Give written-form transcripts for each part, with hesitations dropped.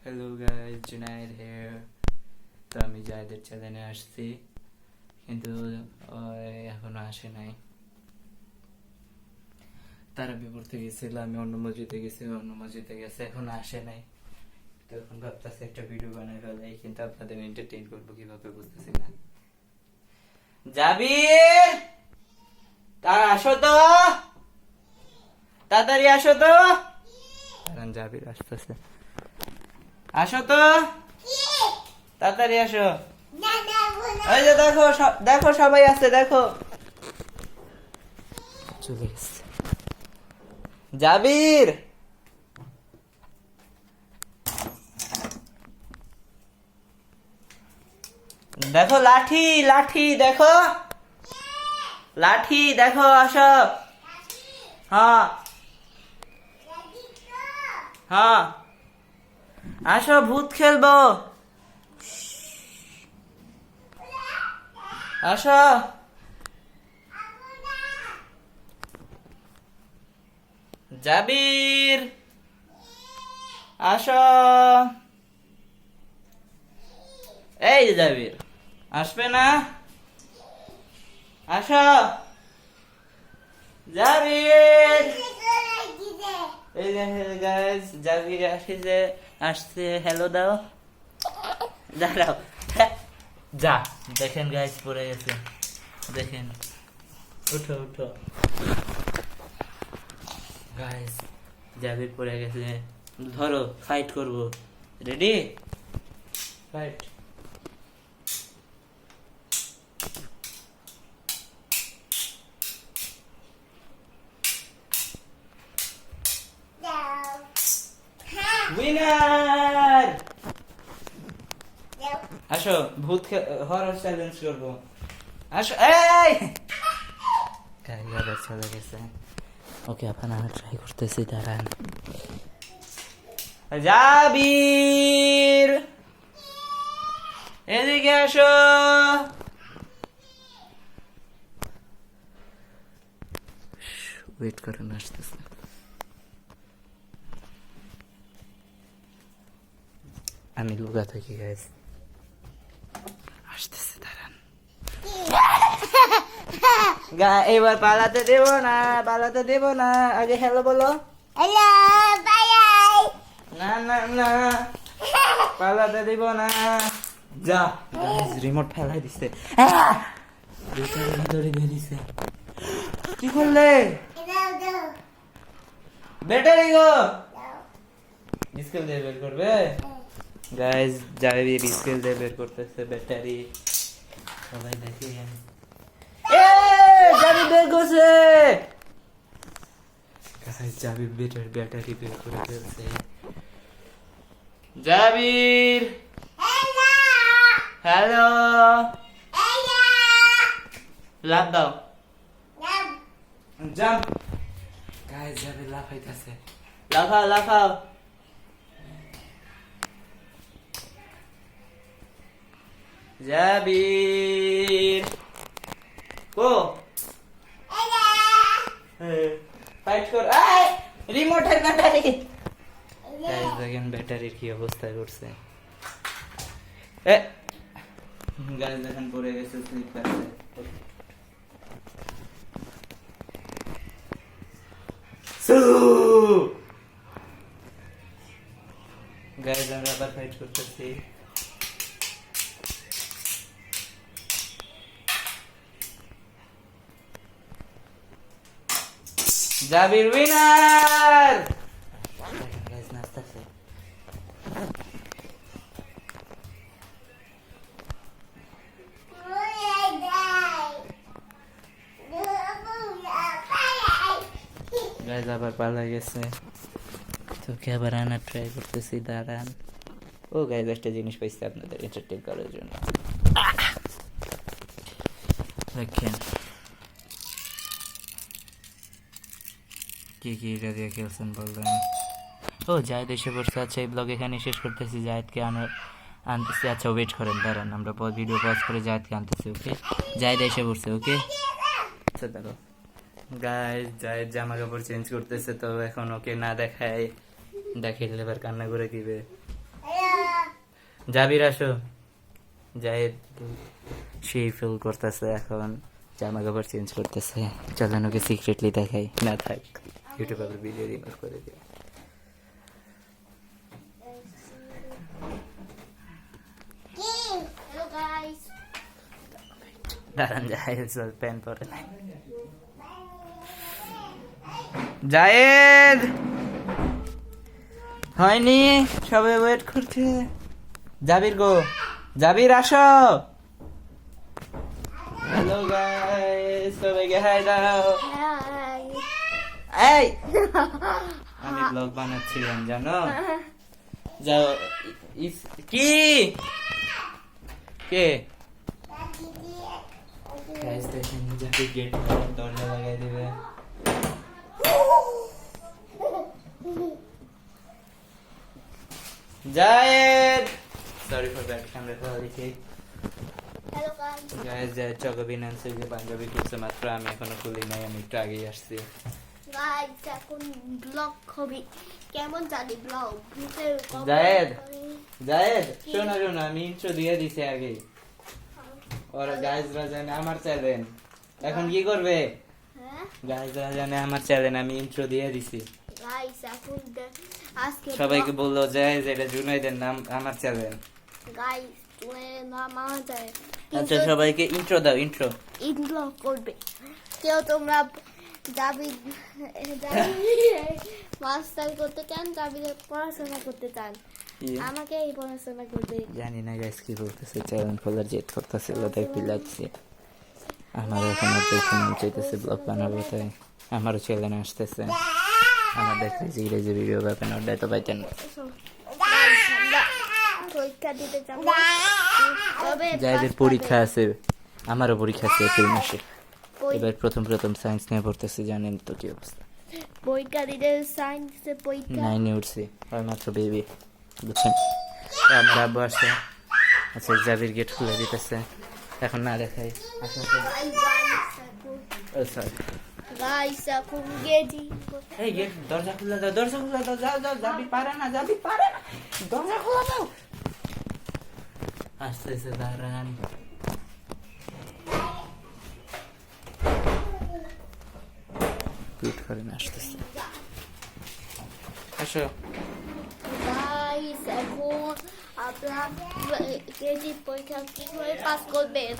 Hello guys, Junaid here. তো আমি জায়দের চ্যানেলে আসছি, কিন্তু এখনো আসে নাই। তারাবি পড়তে গেছিল, আমি অন্য মসজিদে গেছি, অন্য মসজিদে গেছে, এখনো আসে নাই। তো এখন ভাবতেছি একটা ভিডিও বানাই ফেলাই, কিন্তু আপনাদের এন্টারটেইন করবো কিভাবে বুঝতেছি না। জাবির, আসো তো, তাড়াতাড়ি আসো তো। কারণ জাবির আসতেছে, আসো তো, তাড়াতাড়ি আসো। এই যে দেখো, দেখো সবাই আছে, দেখো চলে গেছে জাবির। দেখো লাঠি, লাঠি দেখো, লাঠি দেখো, আসো। হ্যাঁ হ্যাঁ, আসো, ভূত খেলবো, আসো। জাবির, আসো। এই যে জাবির, আসবে না? আসো জাবির। এই যে গাইস, জাবির আসছে, হ্যালো দাও, দাঁড়াও। যা, দেখেন গাইস, পড়ে গেছে, দেখেন, উঠো উঠো গাইস, জাবির পড়ে গেছে। ধরো, ফাইট করবো, রেডি, ফাইট। উইনার। আসো, ভূত হরর চ্যালেঞ্জ করবো, আসো। এই আবার চলে গেছে। ওকে, আপনার ট্রাই করতেছি, দাঁড়ান। জাবির, এদিকে আসো। ওয়েট করেন, আসতেছে। আমি লুকা থাকি গাইস, আসতেছে, দাঁড়ান। এবার পালাতে দেব না, পালাতে দেব না, আগে হ্যালো বলো। Hello, bye bye. না না না, পালাতে দেব না। যা গাইস, রিমোট ফেলাই দিছে, ভিতরে দিয়ে দিছে। কি করলে? দাও দাও ব্যাটারি গো, স্কেল দিয়ে বের করবে গাইস। জাবির স্কেল দিয়ে বের করতেছে ব্যাটারি, সবাই দেখেন। জাবির বের করছে গাইস, জাবির ব্যাটারি বের করে ফেলছে। জাবির, হ্যালো হ্যালো, হ্যালো। লাফ দাও, দাও জাম্প। গাইস, জাবির লাফাইতেছে, লাফাও লাফাও। জাবির কো, হ্যালো। ফাইট কর। এই রিমোটের ব্যাটারি গাইস, দেখেন ব্যাটারির কি অবস্থা করছে। এ গাইস, দেখেন পড়ে গেছে, স্লিপ করছে। গাইস, আমরা আবার ফাইট করতেছি। জাবির উইনার। গাইস, নাচতেছে। গাইস, আবার পালা গেছে, তোকে আবার আনার ট্রাই করতেছি, দাঁড়ান। ও গাইস, একটা জিনিস পাইছি আপনাদের এন্টারটেইন করার জন্য, দেখেন কি কি এটা দিয়ে খেলছেন বললেন। ও জায়েদ এসে পড়ছে। আচ্ছা, এই ব্লগ এখানে শেষ করতেছি, জায়েদকে আনতেছি। আচ্ছা, ওয়েট করেন, দাঁড়ান, আমরা ভিডিও পজ করে জায়েদকে আনতেছি। ওকে, জায়েদ এসে পড়ছে। ওকে, আচ্ছা দেখো গাইস, জায়েদ জামা কাপড় চেঞ্জ করতেছে, তো এখন ওকে না দেখায়, দেখাইলে এবার কান্না করে দিবে। জাবির আসো। জায়েদ সেই ফিল করতেছে এখন, জামা কাপড় চেঞ্জ করতেছে। চলেন ওকে সিক্রেটলি দেখাই, না থাক ইউটিউবে ভিডিও রিমুভ করে দিই। Hello guys. দাঁড়ান, জায়েদ প্যান্ট পরে নাই। জায়েদ হয়নি, সবাই ওয়েট করছে। জাবির গো, জাবির আসো। হ্যালো গাইস, সবাইকে হাই দাও। Hi. এই আমি ব্লগ বানাচ্ছিলাম জানো। যাও কি কে গাইস দেখেন, জাবির গেট দরজা লাগাই দিবে। Zayed sorry for bad camera quality. Hello guys. Guys Zayed চকবিন আনছে, যে পাঞ্জাবি করছে মাত্র, আমি এখনো খুলি নাই, আমি একটু আগেই আসছি। Guys, এখন ব্লগ হবে কেমন জানি ব্লগ জায়েদ জায়েদ শোনো শোনো, আমি ইন্ট্রো দিয়ে দিছি আগে, ওর গাইজরা জানে আমার চ্যানেল, এখন কি করবে? হ্যাঁ গাইজরা জানে আমার চ্যানেল, আমি ইন্ট্রো দিয়ে দিছি। গাইস এখন আজকে সবাইকে বললো যে এটা জুনাইদের নাম, আমার চ্যানেল। গাইস তুমি নাম আমাদের আচ্ছা সবাইকে ইন্ট্রো দাও, ইন্ট্রো। ইন্ট্রো করবে কেউ তোমরা যাবি মাস্টার করতে চান, যাবি পড়াশোনা করতে চান, আমাকে এই পড়াশোনা করতে জানি না গাইস কি বলতেছে, চ্যানেল খোলার জেদ করতেছিল, তাই পিলাচ্ছি। আমার এখন দেখে মন চাইতেছে ব্লগ বানাবো, তাই আমারও চ্যানেল আসতেছে। আমার দেখতে যে ভিডিও পাবেন, ওটাই তো পাইতেন। Guys, আমরা পরীক্ষা দিতে যাব তবে যাদের পরীক্ষা আছে, আমারও পরীক্ষা আছে এপ্রিল মাসে। এবার প্রথম সায়েন্স নিয়ে পড়তেছি, জানেন তো কি অবস্থা। পরীক্ষা দিতে সায়েন্সের পরীক্ষা 9 এ উঠছি, আর মাত্র বেবি, বুঝছেন। আমার আব্বু আসছে। আচ্ছা জাবির গেট খুলে দিতেছে, এখন না দেখাই। আসুন সরি, গাইস এখন গেছি এই গেট দরজা খুলে দাও, দরজা খুলে দাও, যাও যাও, জাবি পারে না, জাবি পারে না, দরজা খুলে দাও। আসতেছে, দাঁড়ান। টুইট করেন, আসতেছে, আসো। গাইস এখন আপনারা কেজি পরীক্ষা কিভাবে পাস করবেন,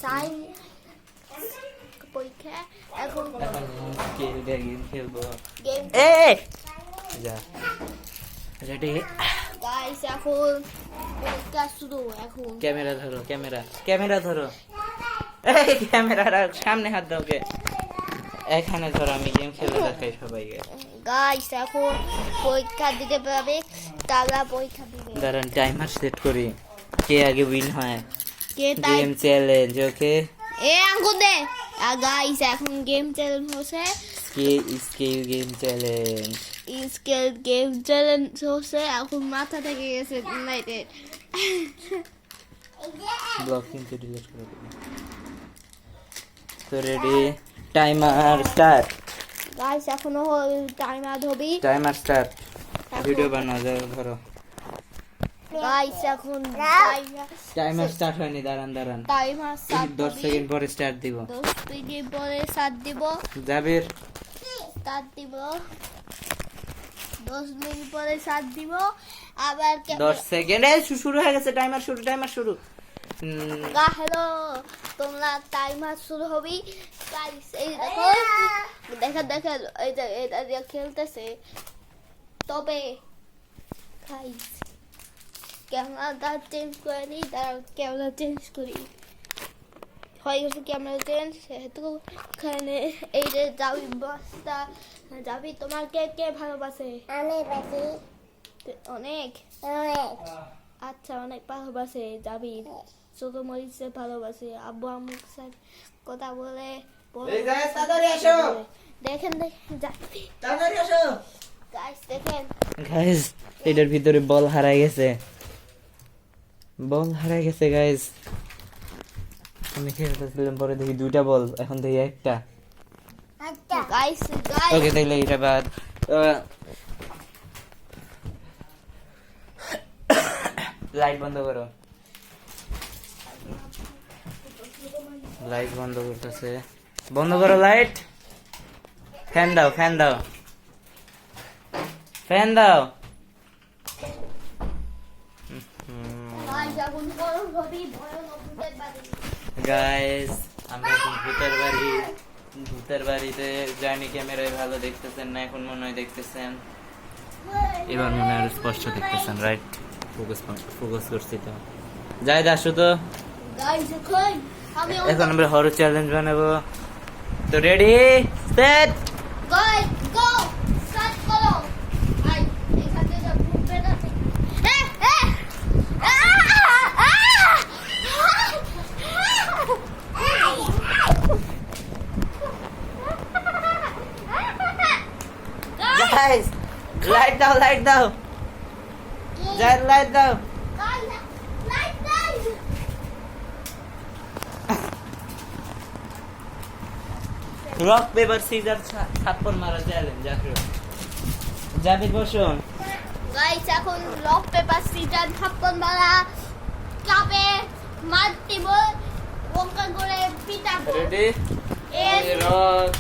সায়েন্স পরীক্ষা এখন গেম খেলবো। গেম এই যা রেডি। গাইস এখন পরীক্ষা শুরু, এখন ক্যামেরা ধরো, ক্যামেরা ধরো, এই ক্যামেরার সামনে হাত দাও কে, এখানে ধরো, আমি গেম খেলে দেখাই সবাইকে। গাইস এখন পরীক্ষা দিতে পারবে, তারা পরীক্ষা দিবে। দাঁড়ান টাইমার সেট করি, কে আগে উইন হয়। কে তাই গেম চ্যালেঞ্জ, ওকে। এ আঙ্গুর দে। গাইস এখন গেম চ্যালেঞ্জ হচ্ছে, scale game challenge, scale game challenge হচ্ছে, এখন মাথা থেকে গেছে ইউনাইটেড। ব্লগ কিন্তু ডিলিট করে দেব। তো রেডি, টাইমার স্টার্ট, গাইস এখনো টাইমার হবি, টাইমার স্টার্ট। ভিডিও বানাও, যাও ধরো। গাইস এখন টাইমার স্টার্ট হয়নি, দাঁড়ান টাইমার 10 সেকেন্ড পরে স্টার্ট দিব। 10 মিনিট পরে সাত দিব, জাবির সাত দিব, 10 মিনিট পরে সাত দিব, আবার 10 সেকেন্ড, শুরু হয়ে গেছে, টাইমার শুরু। হ্যালো তোমরা টাইমার শুরু হবি। গাইস এই দেখো দেখা এটা দিয়ে খেলতেছে, তবে গাইস ক্যামেরাটা চেঞ্জ করে নিই, ক্যামেরা চেঞ্জ করি, হয়ে গেছে ক্যামেরা চেঞ্জ। সেহেতু এখানে এই যে যাবি বস্তা, যাবি তোমার কে কে ভালোবাসে? আমি বাসি অনেক আচ্ছা, অনেক ভালোবাসে যাবি, ছোট মরিচে ভালোবাসে, আব্বু আম্মুর সাথে কথা বলে এই guys, তাড়াতাড়ি আসো। দেখেন যাবি তাড়াতাড়ি আসো গাইস, দেখেন গাইস, এটার ভিতরে বল হারাই গেছে, গাইস। আমি খেলতেছিলাম, পরে দেখি 2টা বল, এখন দেখি একটা। আচ্ছা গাইস ওকে তাইলে এটা বাদ। লাইট বন্ধ করো, লাইট বন্ধ করতেছে, বন্ধ করো লাইট, ফ্যান দাও, ফ্যান দাও, ফ্যান দাও। আর যখন বড় হবি ভয়ানক ভূতের বাড়ি। গাইস আমরা এখন ভূতের বাড়িতে জার্নি ক্যামেরায় ভালো দেখতেছেন না, এখন মনে হয় দেখতেছেন, এবার মনে হয় আরো স্পষ্ট দেখতেছেন, রাইট? ফোকাস করছি তো। যাই আসো তো, গাইস এখন আমরা হরর চ্যালেঞ্জ বানাবো, তো রেডি সেট গাইস গো স্টার্ট করো। আই এখানে যা ভূত বেরোচ্ছে। গাইস লাইট দাও, লাইট দাও, যাই লাইট দাও। রক পেপার সিজার থাপ্পড় মারা চ্যালেঞ্জ আসো, যাবি বসুন। গাইস এখন লক পেপার সিজার থাপ্পন মারা চাপে মারতিব ওকা করে পিটাবো। রেডি রক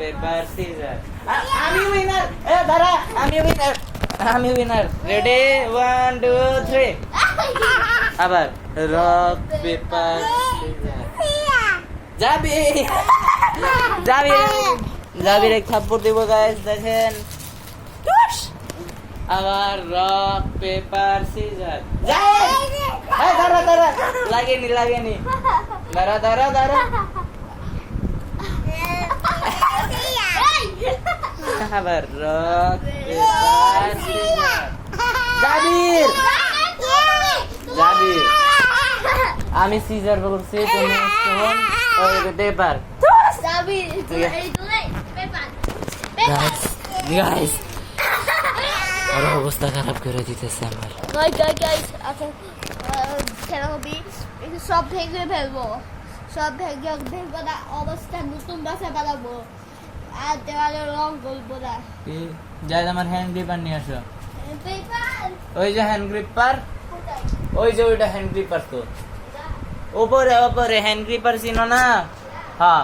পেপার সিজার, আমি উইনার, এ দাঁড়া, আমি উইনার, রেডি 1 2 3, আবার রক পেপার সিজার, যাবি এক থাপ্পড় দিব গাইস, দেখেন, আবার রক পেপার সিজার, দাঁড়া লাগেনি, দাঁড়া আবার রক পেপার সিজার, জাবির আমি সিজার করছি, তুমি পেপার। যাবি এই দুলে পেপার গাইস আর অবস্থা খারাপ করে দিতেছে আমার। গাইস আচ্ছা খেলা হবি একটু সব ভেঙে ফেলবো, সব ভেঙে না অবস্থা নতুন বাসা বানাবো আর দেওয়ালে রং করবো না। যাই আমার হ্যান্ড গ্রিপার নিয়ে আসো, পেপার ওই যে হ্যান্ড গ্রিপার, ওই যে ওইটা হ্যান্ড গ্রিপার, তো ওপরে হ্যান্ড গ্রিপার চিনো না? হ্যাঁ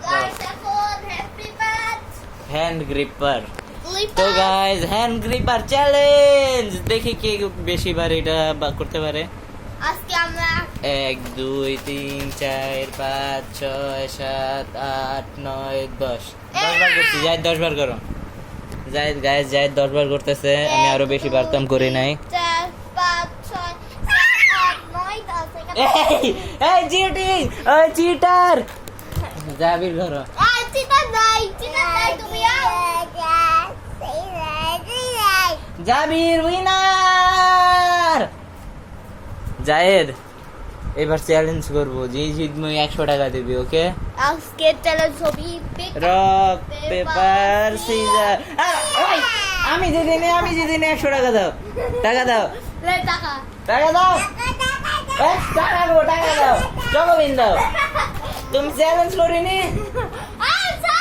গাইস এখন হ্যাপি বার্থ হ্যান্ড গ্রিপার। তো গাইস হ্যান্ড গ্রিপার চ্যালেঞ্জ, দেখি কে বেশি বার এটা করতে পারে। আজকে আমরা 1 2 3 4 5 6 7 8 9 10 বার করছি, যাই 10 বার করো, যাই গাইস 10 বার করতেছে, আমি আরো বেশি বার কাম করি নাই। 4 5 6 7 8 9 10 এই চিটিং, ওই চিটার, যাবি ঘর, আই চিতা নাই তুমি জাবির উইনার। জায়েদ এবার চ্যালেঞ্জ করবো, যে জিতবে 100 টাকা দিবি, ওকে? আজকে চ্যালেঞ্জ হবি রক পেপার সিজার, আমি জিতিনি 100 টাকা দাও, টাকা দাও, লে টাকা টাকা দাও, টাকা দাও, চকোবিন দাও, তুমি চ্যালেঞ্জ করিনি, আচ্ছা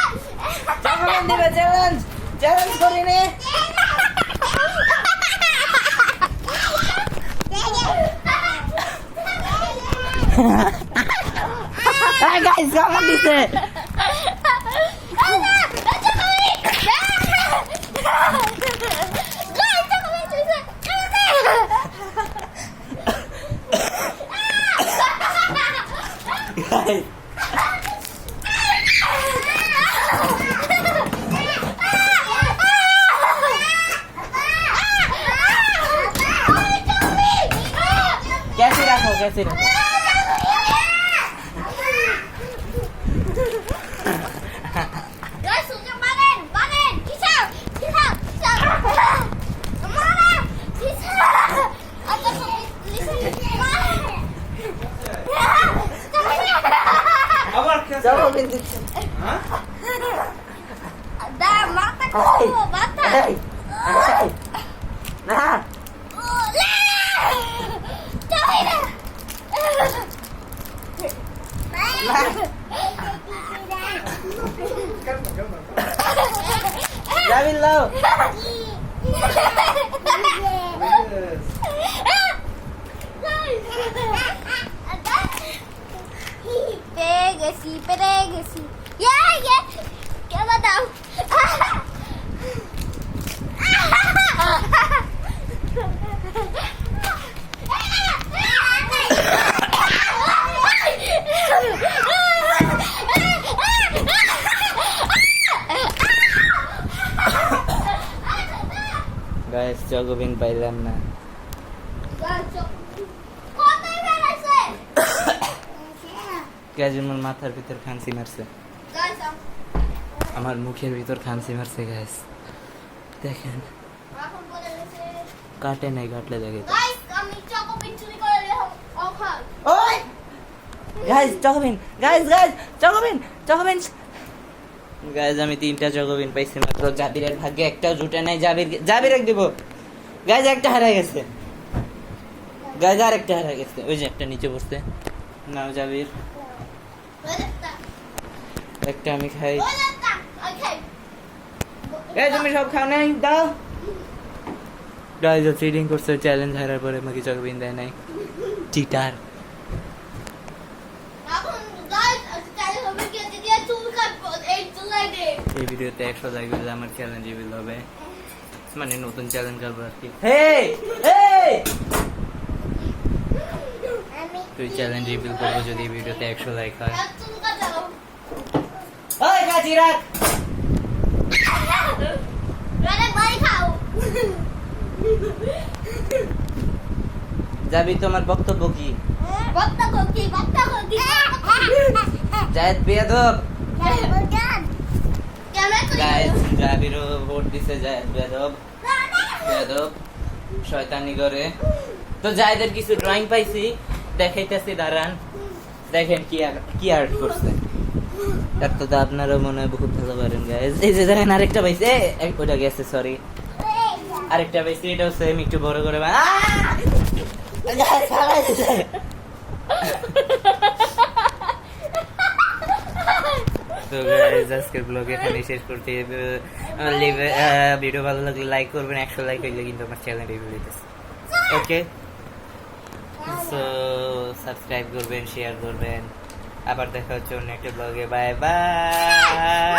চকোবিন দিবে, চ্যালেঞ্জ করিনি। গাইস কেমন দিছে? Guys. कैसे रखो Guys, sudah panen, kisah. Mana? Kisah. Ada चलो बिंदु Dah mata ko, mata. nah Jabil lo. গেছি পেরে গেছি ইয়ে ইয়ে কেমন দাও গাইস চকোবিন পাইলাম না। কোথায় ফেলেছে গাইস আমার মাথার ভিতর খানসি মারছে, গাইস আমার মুখের ভিতর খানসি মারছে গাইস। দেখেন এখন বলে গেছে কাটে নাই, কাটলে দেখে। গাইস আমি চকোবিন চুরি করে নিলাম অফার ওই গাইস চকোবিন, গাইস গাইস চকোবিন, চকোবিন গাইস আমি 3টা চকোবিন পাইছি মাত্র। জাবিরের ভাগ্যে একটাও জুটে নাই। জাবির এক দিব গাইস, একটা হারা গেছে গাইস, আর একটা হারা গেছে। ওই যে একটা নিচে বসছে, নাও জাবির, একটা আমি খাই। এই তুমি সব খাও নাই, দাও। গাইস চিটিং করছে, চ্যালেঞ্জ হারার পরে আমাকে চকোবিন দেয় নাই, চিটার। এখন গাইস তাহলে হবে কি দিয়ে চুল কাটবো এই চুলাই দে এই ভিডিওতে 100 লাইক হলে আমার চ্যালেঞ্জ রিভিল হবে, মানে নতুন চ্যালেঞ্জ করবো আর কি। হেই হেই আমি তুই চ্যালেঞ্জ রিভিল করবো যদি এই ভিডিওতে 100 লাইক হয়। আর চুল কাটাও ওই কাজি রাখ, রানে বাড়ি খাও যাবি, তোমার বক্তব্য কি? বক্তা কোকি জায়েদ বেয়াদব। বুঝান কেমন করে গাইস জাবিরও ভোট দিছে, জায়েদ বেয়াদব, বেয়াদব শয়তানি করে। তো জায়েদের কিছু ড্রয়িং পাইছি, দেখাইতেছি, দাঁড়ান। দেখেন কি আর্ট করছে। এত তো আপনারা মনে হয় বহুত ভালো পারেন গাইস। এই যে দেখেন আরেকটা পাইছে, ওটা গেছে, সরি, আরেকটা পাইছি, এটাও সেম, একটু বড় করে তো গাইস আজকের ব্লগ এখানে শেষ করতে ভিডিও ভালো লাগলে লাইক করবেন, 100 লাইক হইলে কিন্তু আমার চ্যানেল রিভিউ দিতেছে। ওকে, সো সাবস্ক্রাইব করবেন, শেয়ার করবেন। আবার দেখা হচ্ছে অন্য একটা ব্লগে। Bye bye.